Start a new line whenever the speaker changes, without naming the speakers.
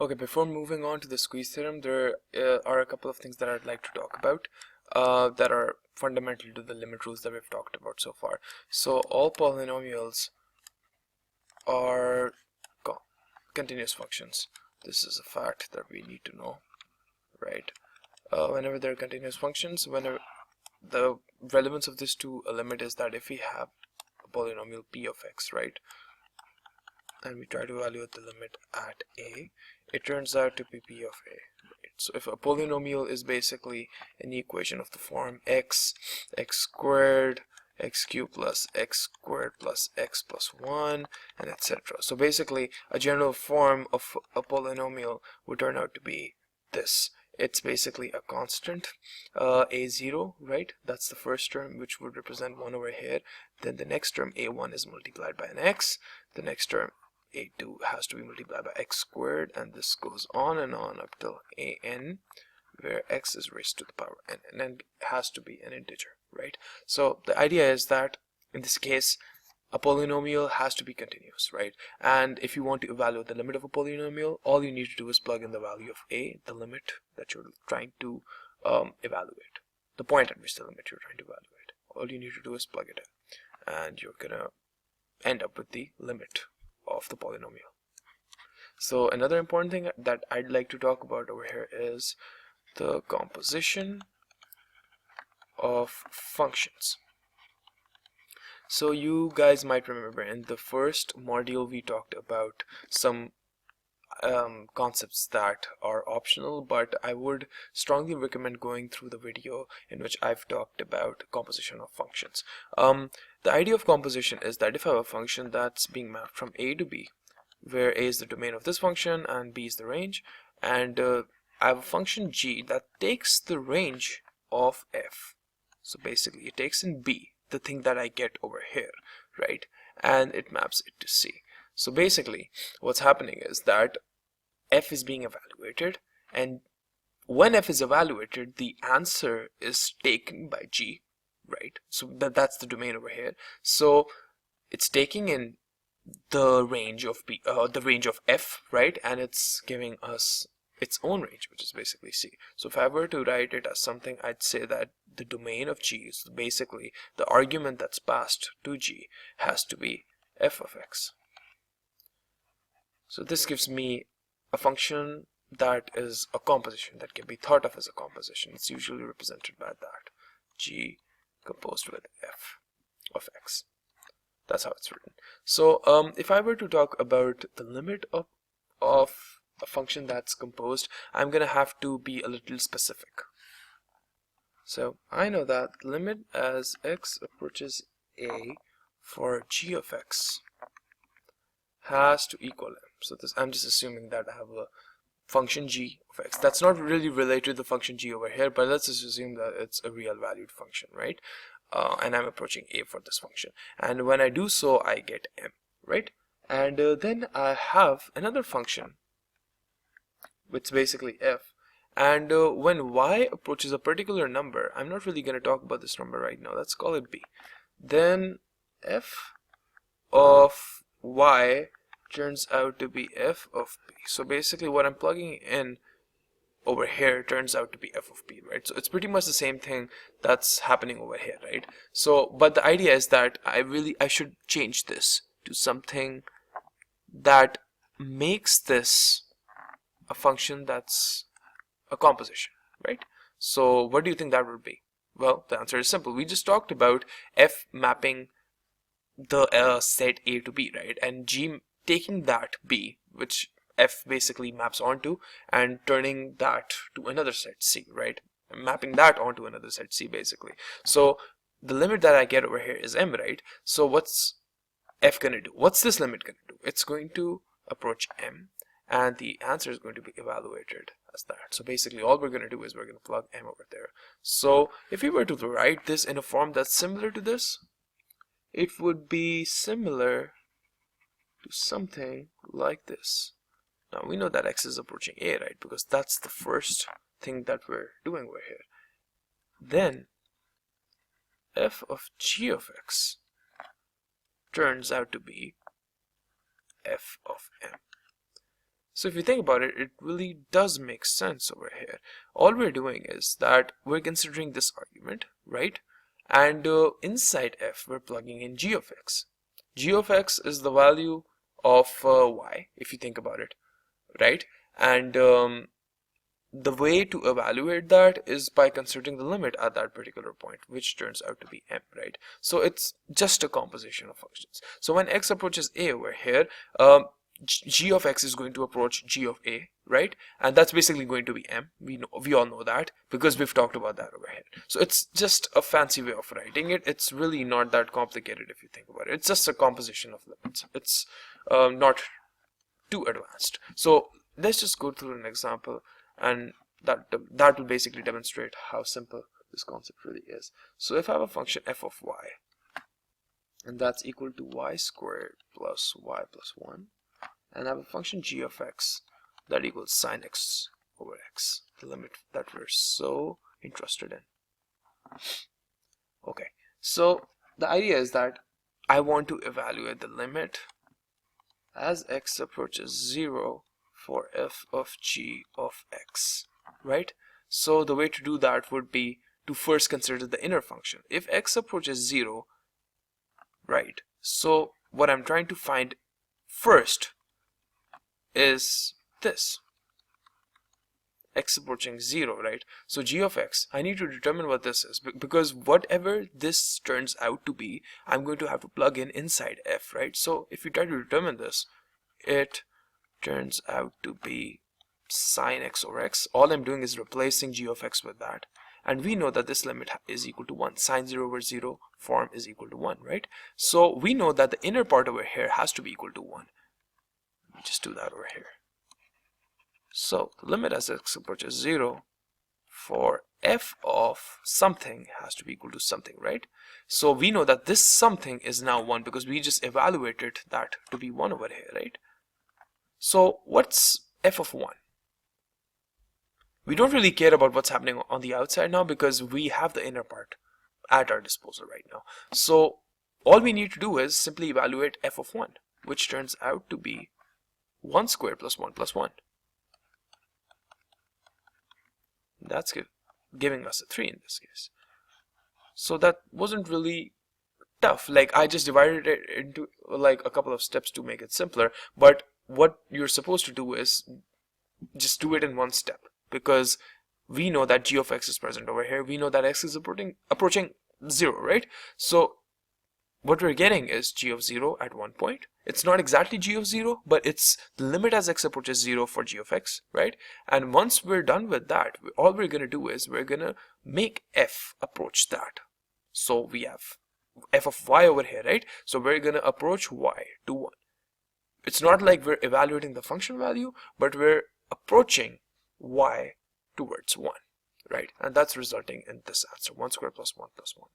Okay, before moving on to the squeeze theorem, there are a couple of things that I'd like to talk about that are fundamental to the limit rules that we've talked about so far. So all polynomials are continuous functions. This is a fact that we need to know, right? Whenever they're continuous functions, whenever the relevance of this to a limit is that if we have a polynomial p of x, right, and we try to evaluate the limit at a, it turns out to be p of a. Right? So if a polynomial is basically an equation of the form x squared, x cubed plus x squared plus x plus 1, and etc. So basically a general form of a polynomial would turn out to be this. It's basically a constant, a0, right? That's the first term, which would represent 1 over here. Then the next term, a1, is multiplied by an x. The next term, a2, has to be multiplied by x squared, and this goes on and on up till an, where x is raised to the power n, and then has to be an integer, right? So the idea is that in this case a polynomial has to be continuous, right? And if you want to evaluate the limit of a polynomial, all you need to do is plug in the value of a, the limit that you're trying to evaluate, the point at which the limit you're trying to evaluate. All you need to do is plug it in, and you're gonna end up with the limit of the polynomial. So another important thing that I'd like to talk about over here is the composition of functions. So you guys might remember in the first module we talked about some concepts that are optional, but I would strongly recommend going through the video in which I've talked about composition of functions. The idea of composition is that if I have a function that's being mapped from a to b, where a is the domain of this function and b is the range, and I have a function g that takes the range of f. So basically it takes in b, the thing that I get over here, right, and it maps it to c. So basically what's happening is that f is being evaluated, and when f is evaluated, the answer is taken by g, right? So that's the domain over here. So it's taking in the range of b, the range of f, right, and it's giving us its own range, which is basically c. So if I were to write it as something, I'd say that the domain of g is basically the argument that's passed to g has to be f of x. So this gives me a function that is a composition, that can be thought of as a composition. It's usually represented by that, g composed with f of x. That's how it's written. So if I were to talk about the limit of a function that's composed, I'm gonna have to be a little specific. So I know that limit as x approaches a for g of x has to equal m. So this, I'm just assuming that I have a function g of x that's not really related to the function g over here, but let's just assume that it's a real valued function, right? And I'm approaching a for this function, and when I do so I get m, right? And then I have another function which is basically f, and when y approaches a particular number, I'm not really going to talk about this number right now, let's call it b, then f of y turns out to be f of b. So basically what I'm plugging in over here turns out to be f of b, right? So it's pretty much the same thing that's happening over here, right? So but the idea is that I should change this to something that makes this a function that's a composition, right? So what do you think that would be? Well, the answer is simple. We just talked about f mapping the set a to b, right, and g taking that b, which f basically maps onto, and turning that to another set c, right, mapping that onto another set c basically. So the limit that I get over here is m, right? So what's f gonna do? What's this limit gonna do? It's going to approach m, and the answer is going to be evaluated as that. So basically all we're going to do is we're going to plug m over there. So if we were to write this in a form that's similar to this, it would be similar to something like this. Now we know that x is approaching a, right, because that's the first thing that we're doing over here. Then f of g of x turns out to be f of m. So if you think about it, it really does make sense over here. All we're doing is that we're considering this argument, right? And inside f, we're plugging in g of x. G of x is the value of y, if you think about it, right? And the way to evaluate that is by considering the limit at that particular point, which turns out to be m, right? So it's just a composition of functions. So when x approaches a over here, g of x is going to approach g of a, right? And that's basically going to be m. We all know that because we've talked about that over here. So it's just a fancy way of writing it. It's really not that complicated if you think about it. It's just a composition of limits. It's not too advanced. So let's just go through an example, and that will basically demonstrate how simple this concept really is. So if I have a function f of y, and that's equal to y squared plus y plus 1, and I have a function g of x that equals sine x over x, the limit that we're so interested in. Okay, so the idea is that I want to evaluate the limit as x approaches 0 for f of g of x, right? So the way to do that would be to first consider the inner function. If x approaches 0, right, so what I'm trying to find first is this, x approaching 0, right? So g of x, I need to determine what this is, because whatever this turns out to be, I'm going to have to plug in inside f, right? So if you try to determine this, it turns out to be sine x over x. All I'm doing is replacing g of x with that, and we know that this limit is equal to 1. Sine 0 over 0 form is equal to 1, right? So we know that the inner part over here has to be equal to 1. Just do that over here. So the limit as x approaches 0 for f of something has to be equal to something, right? So we know that this something is now 1 because we just evaluated that to be 1 over here, right? So what's f of 1? We don't really care about what's happening on the outside now because we have the inner part at our disposal right now. So all we need to do is simply evaluate f of 1, which turns out to be 1 squared plus 1 plus 1. That's giving us a 3 in this case. So that wasn't really tough. Like, I just divided it into like a couple of steps to make it simpler, but what you're supposed to do is just do it in one step, because we know that g of x is present over here. We know that x is approaching 0, right? So what we're getting is g of 0 at one point. It's not exactly g of 0, but it's the limit as x approaches 0 for g of x, right? And once we're done with that, all we're going to do is we're going to make f approach that. So we have f of y over here, right? So we're going to approach y to 1. It's not like we're evaluating the function value, but we're approaching y towards 1, right? And that's resulting in this answer, 1 squared plus 1 plus 1.